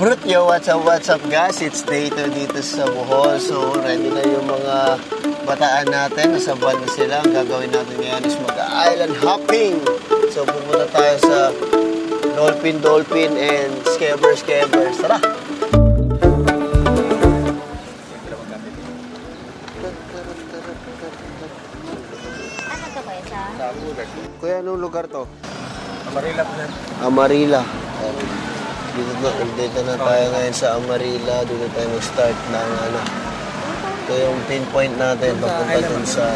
Brut, yo, what's up guys? It's day 2 dito sa Bohol. So, ready na yung mga bataan natin. Nasa van na sila. Ang gagawin natin ngayon is mag-island hopping. So, pupunta tayo sa Dolphin and Scabbers. Tara! Ano to kayo sa? Kuya, anong lugar to? Amarila po, sir. Amarila. Dito na tayo ngayon sa Amarila. Dito tayo mag-start ng ano. Ito yung pinpoint natin. Papunta dun sa...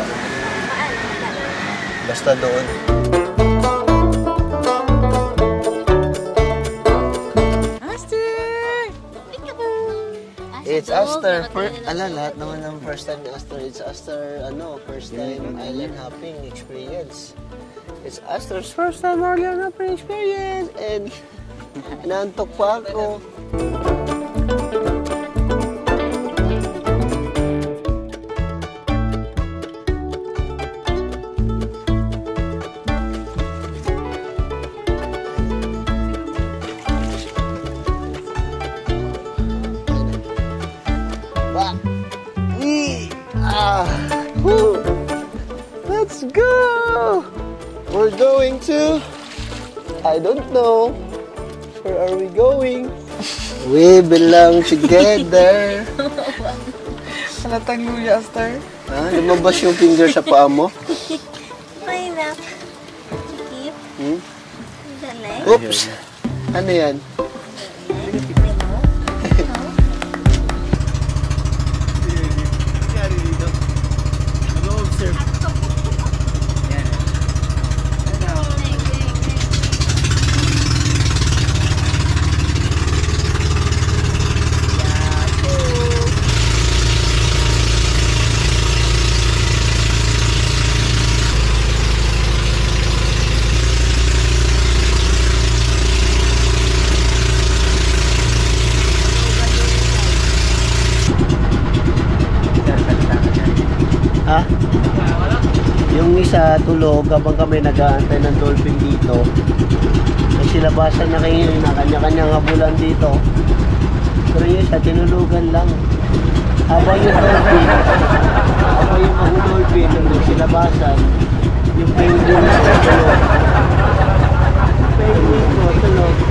Basta doon. It's Aster. Lahat naman ng first time ni Aster. It's Aster, first time island hopping experience. It's Aster's first time island hopping experience. And inaantok pa ako. Let's go! We're going to... I don't know. Where are we going? We belong together. Halatang luya, Aster. Lumabas yung finger sa paa mo? Ay na. Chikip. Dali. Oops! Ano yan? Yung isa tulog habang kami nag-aantay ng dolphin dito. May silabasan na kayo na kanya-kanyang habulan dito. Pero yung isa tinulugan lang. Habang yung mga dolphin yung silabasan, yung penguin na tulog. Yung penguin ko tulog.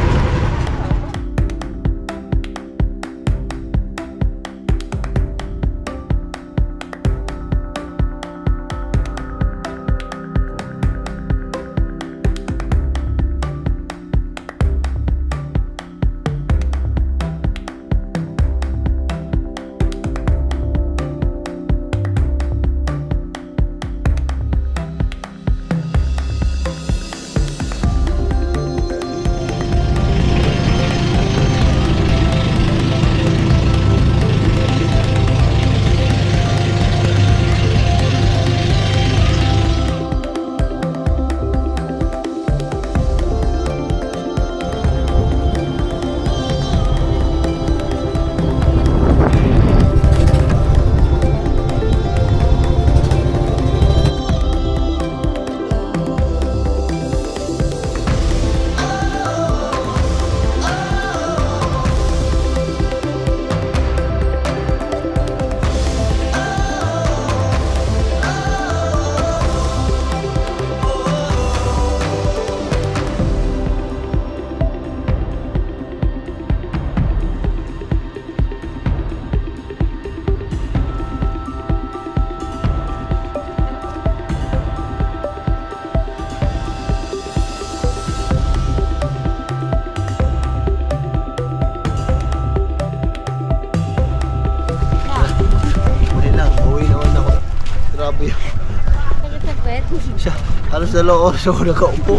Halos 2 oras ako nakaupo.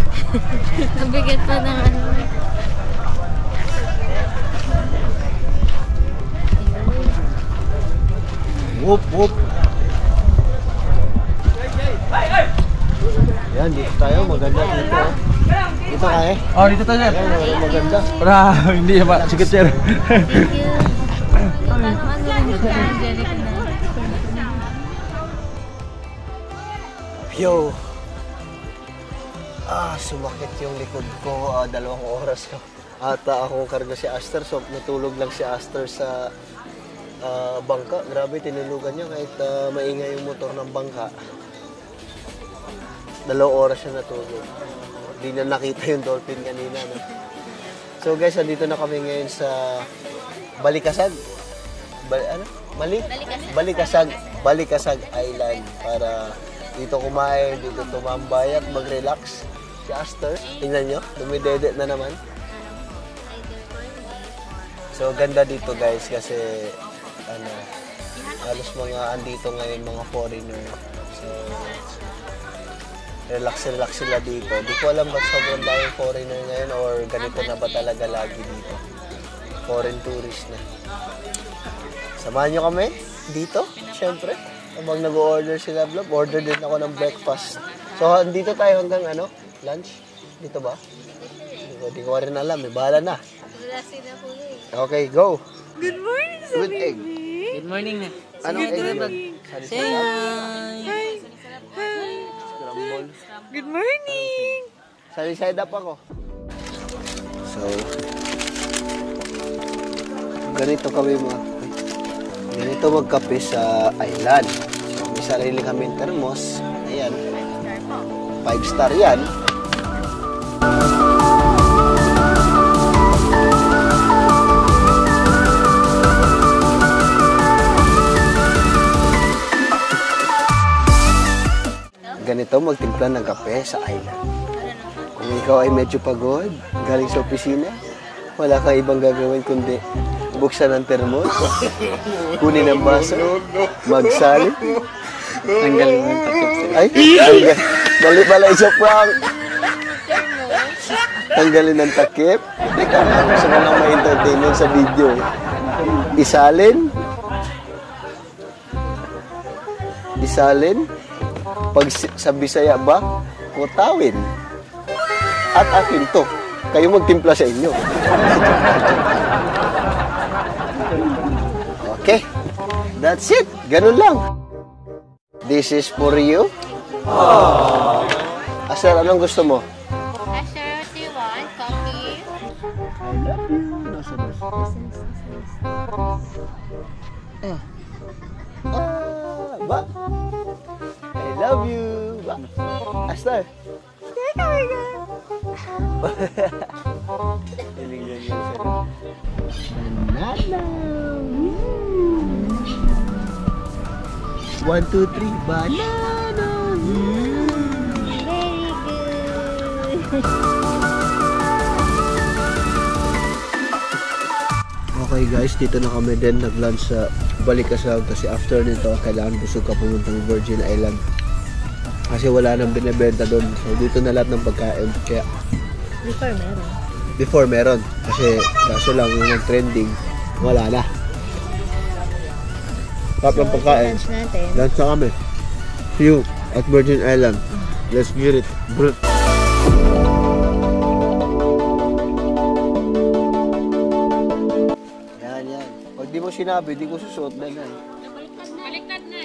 Nabigat pa ng ano. Whoop. Yan, dito tayo. Maganda dito. Dito kaya? Oh, dito tayo, sir. Yan, maganda. Para hindi ba? Sige, sir. Thank you. Paano Yo! Sumakit yung likod ko. 2 oras ko. At akong karga si Aster, so natulog lang si Aster sa bangka. Grabe, tinulugan niya kahit maingay yung motor ng bangka. 2 oras siya natulog. Hindi na nakita yung dolphin kanina. No? So guys, andito na kami ngayon sa Balikasag. Balikasag Island para dito kumain, dito tumambay at mag-relax. Si Aster, tingnan nyo, dumidede na naman. So ganda dito guys kasi halos mga andito ngayon mga foreigner. So relax sila dito. Di ko alam ba't sobrang daming foreigner ngayon or ganito na ba talaga lagi dito. Foreign tourist na. Samahan nyo kami dito, syempre. Habang nag-order sila vlog, order din ako ng breakfast. So, dito tayo hanggang lunch? Dito ba? Hindi ko rin alam, bahala na. Okay, go! Good morning, Good egg. Good morning na. Anong egg yun? Say hi! Scramble. Good morning! Side up ako. So, ganito kami ganito magkape sa island. So, may sarili kaming termos. Ayan. 5-star yan. Ganito magtimpla ng kape sa island. Kung ikaw ay medyo pagod, galing sa opisina, wala kang ibang gagawin kundi buksan ang termos, kunin ang baso, magsali. Tanggalin mo yung takip sa'yo. Ay, dali pala isa prank. Tanggalin ang takip. Teka na, gusto ko lang ma-entertainment sa video. Isalin. Pag sa Bisaya ba, kutawin. At akin to. Kayo magtimpla sa inyo. Okay. That's it. Ganun lang. This is for you. Asel, anong gusto mo? Asher, what do you want? Coffee? I love you. Ba? I love you. Ba? Asel. Hiling yan sa'yo. Banana. 1, 2, 3, banana. Very good. Okay guys, dito na kami din nag-lunch sa Balikasag kasi after nito kailangan busog ka pumuntang Virgin Island kasi wala nang binibenta doon. So dito na lahat ng pagkain. Kaya Before meron. Kasi kaso lang yung nag-trending, wala na. Tap ng pagkain. Lunch natin. Lunch na kami. See you at Virgin Island. Let's get it. Yan. Pag di mo sinabi, di ko susuot na yan.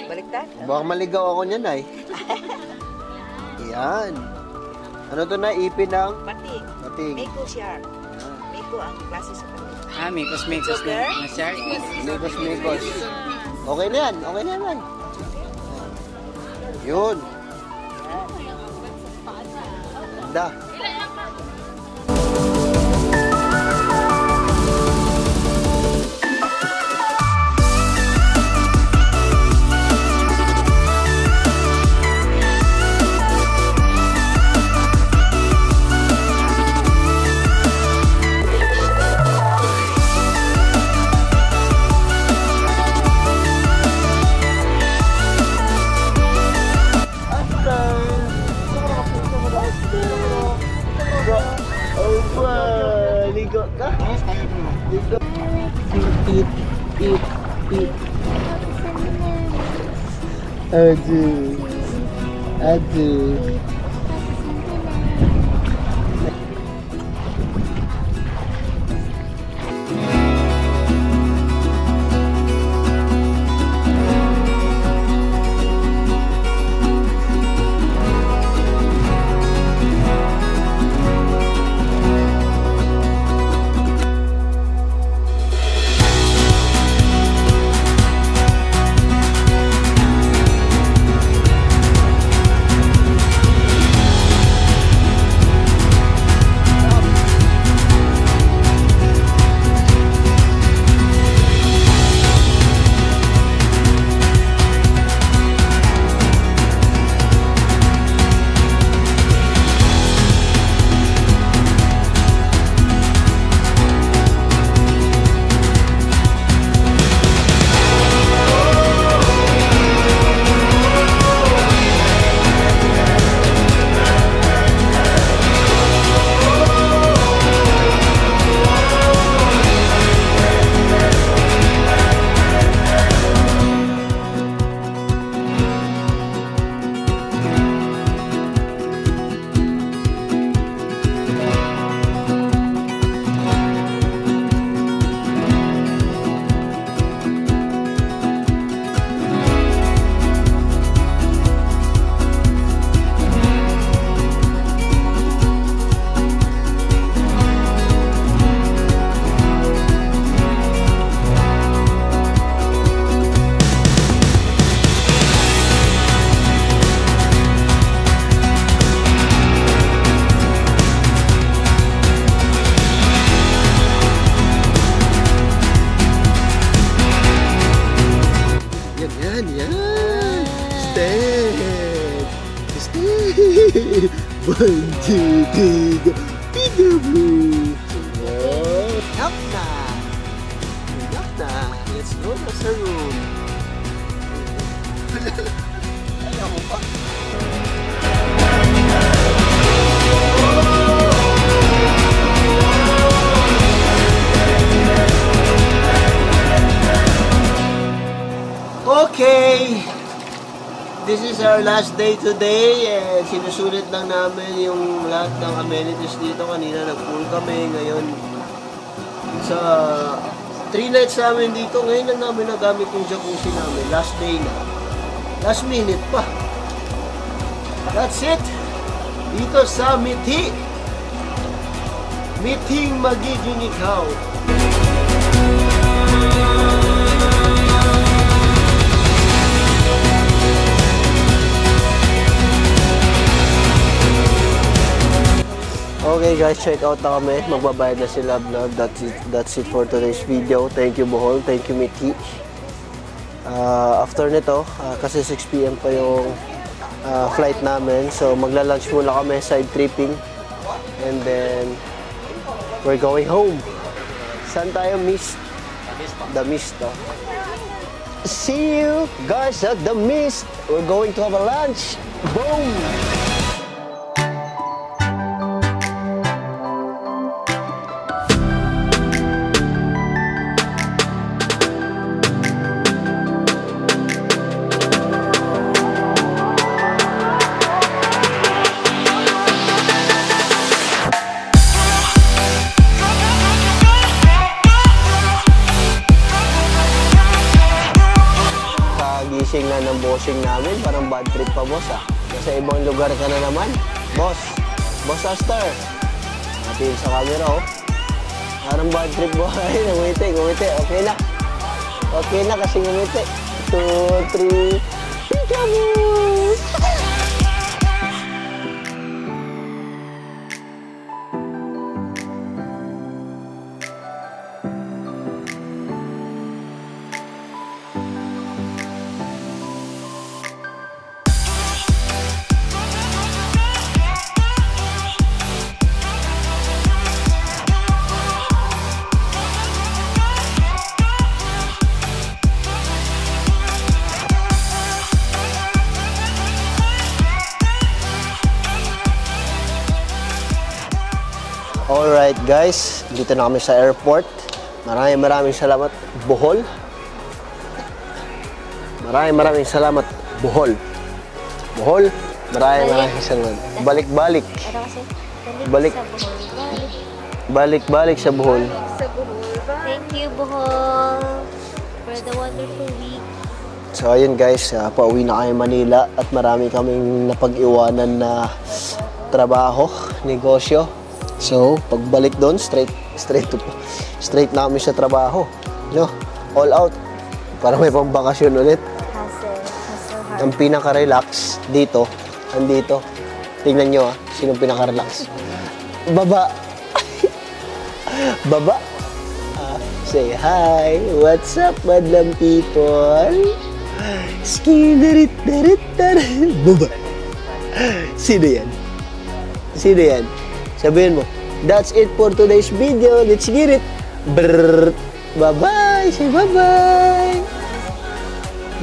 Baliktad? Baka maligaw ako niyan ay. Yan. Ano to na? Ipin ng? Batik. Bating. Meko siya. Meko ang klase sa kanila. Mikos Sugar? na siya. Mikos. Okay na yan. Yun. Da. Ligo ka? Ligo. Eat. Aduh. 1, 2, 3, go. Peekaboo. Up na. Up na. Let's go na sa room. Ayaw mo pa. Okay, this is our last day today and sinusulit lang namin yung lahat ng amenities dito. Kanina nag-pool kami, ngayon sa 3 nights namin dito, ngayon lang namin nagamit yung jacuzzi namin. Last day na. Last minute pa. That's it. Dito sa Mithi. Mithing magiging ikaw. Okay guys, check out na kami. Magbabayad na sila vlog. That's it for today's video. Thank you Bohol, thank you Mithi. After nito, kasi 6 PM pa yung flight namin. So magla-lunch muna kami, side tripping. And then we're going home. Saan tayo? Mist? The Mist. Oh. See you guys at the Mist. We're going to have a lunch. Boom! Gising na ng bossing namin, parang bad trip pa boss ah. Nasa ibang lugar ka na naman. Boss Aster. Natin sa camera oh. Parang bad trip boss. Ay, ngumiti. Okay na. Okay na kasi ngumiti. 2, 3. Peekaboo! Alright guys, dito na kami sa airport. Maraming salamat Bohol. Maraming salamat Bohol. Maraming salamat. Balik-balik sa Bohol. Thank you, Bohol, for the wonderful week. So ayun guys, pauwi na kami Manila at marami kaming napag-iwanan na trabaho, negosyo. So, pagbalik doon, straight na kami sa trabaho. No? All out. Para may pambakasyon ulit. Hustle Ang pinaka-relax dito, andito. Tingnan nyo sinong pinaka-relax. Baba. Baba. Say hi. What's up, madlang people? Skidarit-darit-darit. Baba. Sino yan? Sabihin mo, that's it for today's video. Let's get it. Brrr. Bye-bye. Say bye-bye.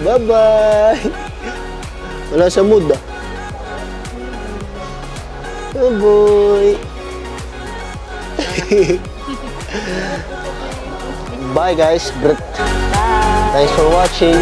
Bye-bye. Wala sa mood ah. Oh boy. Bye guys. Bye. Thanks for watching.